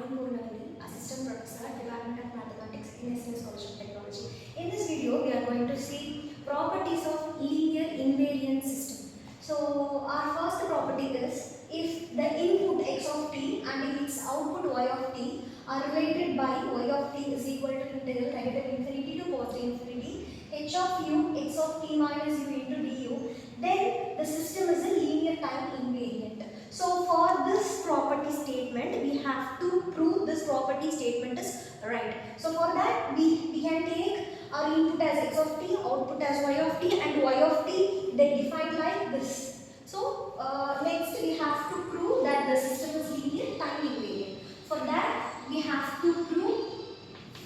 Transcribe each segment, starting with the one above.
am Purnavali, Assistant Professor, Department of Mathematics in SNS College of Technology. In this video, we are going to see properties of linear invariant system. So, our first property is if the input x of t and its output y of t are related by y of t is equal to integral negative infinity to positive infinity h of u x of t minus u into du, then the system is a linear time invariant. So for this property statement, we have to prove this property statement is right. So for that, we can take our input as x of t, output as y of t, and y of t they define like this. So next we have to prove that the system is linear time invariant. For that, we have to prove,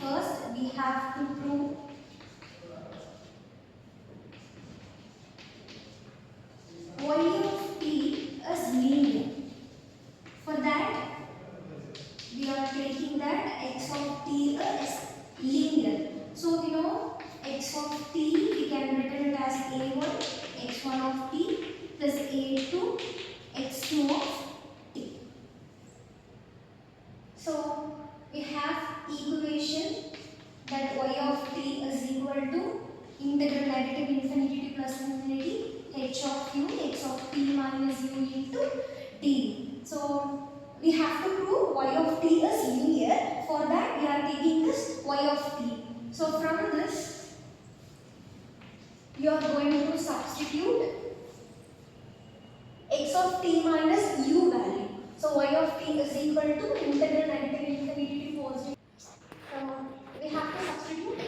first we have to prove y of t is linear. For that, we are taking that x of t is linear. So we know x of t, we can written it as a1 x1 of t plus a2 x2 of t. So we have equation that y of t is equal to integral negative infinity to plus infinity h of u x of t minus u into t. So we have to prove y of t is linear. For that, we are taking this y of t. So from this, you are going to substitute x of t minus u value. So y of t is equal to integral negative infinity to positive. We have to substitute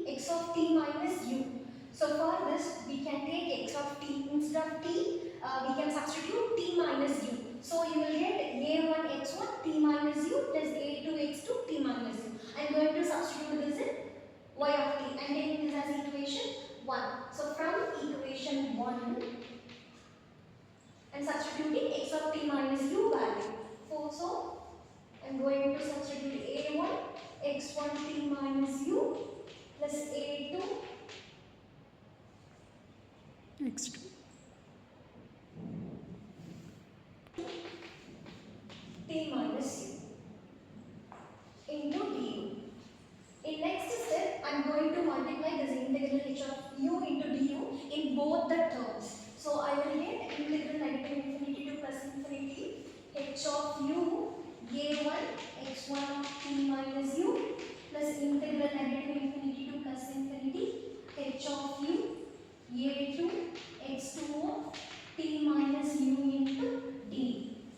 x of t minus u. So for this, we can take x of t instead of t, we can substitute t minus u. So you will get a1 x1 t minus u plus a2 x2 t minus u. I am going to substitute this in y of t and taking this as equation 1. So from equation 1 and substituting x of t minus u value. So I am going to substitute a1 x1 t minus u plus a2 x2 t minus u into du. In next step, I am going to multiply this integral h of u into du in both the terms. So I will get integral negative infinity to plus infinity h of u a1 x1 of t minus u plus integral negative infinity to plus infinity h of u a2 x2 of t minus u into d.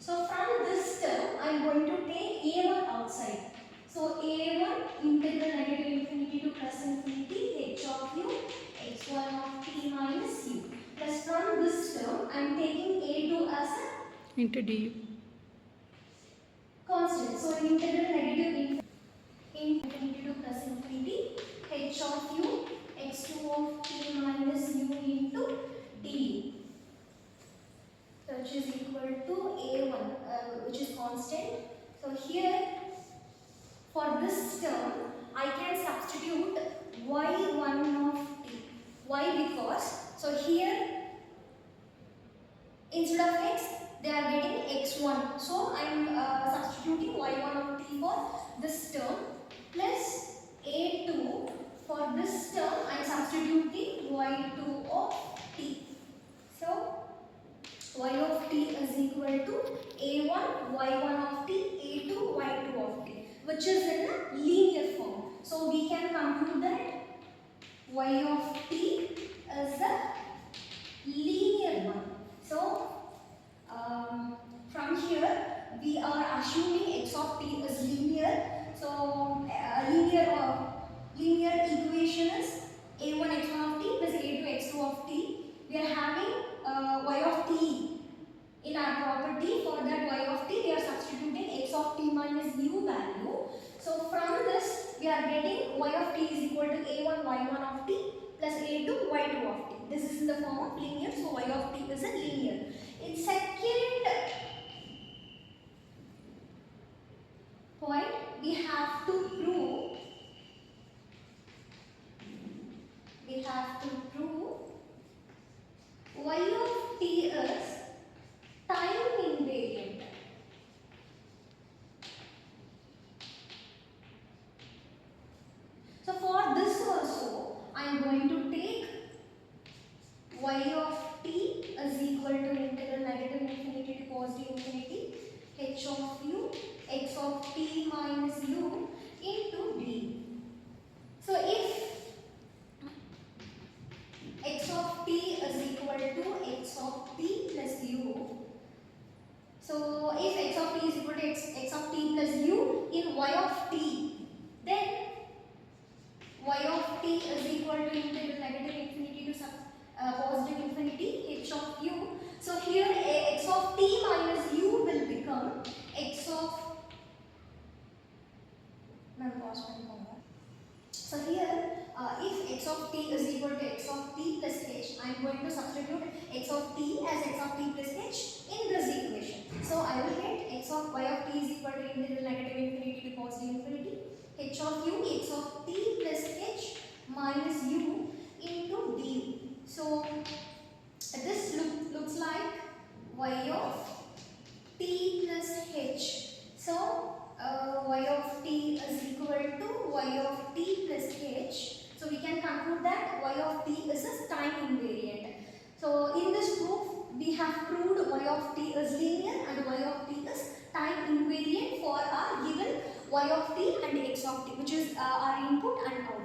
So from this term, I am going to take a1 outside. So a1 integral negative infinity to plus infinity h of u x1 of t minus u. Plus from this term, I am taking a2 as a into du. constant. So integral negative infinity to plus infinity h of u x2 of t minus u into d, which is equal to a1, which is constant. So here for this term I can substitute y1 of t. Why? Because so here instead of x they are getting x1. So I am substituting y1 of t for this term plus a2 for this term I am substituting y2 of t. So y of t is equal to a1 y1 of t a2 y2 of t, which is in a linear form. So we can conclude that y of t is a linear one. So from here we are assuming x of t is linear. So linear equation is a1 x1 of t plus a2 x2 of t. We are having y of t in our property. For that y of t, we are substituting x of t minus u value. So from this, we are getting y of t is equal to a1 y1 of t plus a2 y2 of t. This is in the form of linear, so y of t is a linear. In second point, we have to prove y of t is time invariant. h of u x of t minus u into d. So if x of t is equal to x of t plus u, so if x of t is equal to x of t plus u in y of t, then y of t is equal to integral negative infinity to positive infinity h of u. So here x of t minus u will become x of, so here if x of t is equal to x of t plus h, I am going to substitute x of t as x of t plus h in this equation. So I will get x of y of t is equal to integral negative infinity to positive infinity h of u x of t plus h minus u into du. So this looks like y of t plus h. So y of t is equal to y of t plus h. So we can conclude that y of t is a time invariant. So in this proof we have proved y of t is linear and y of t is time invariant for our given y of t and x of t, which is our input and output.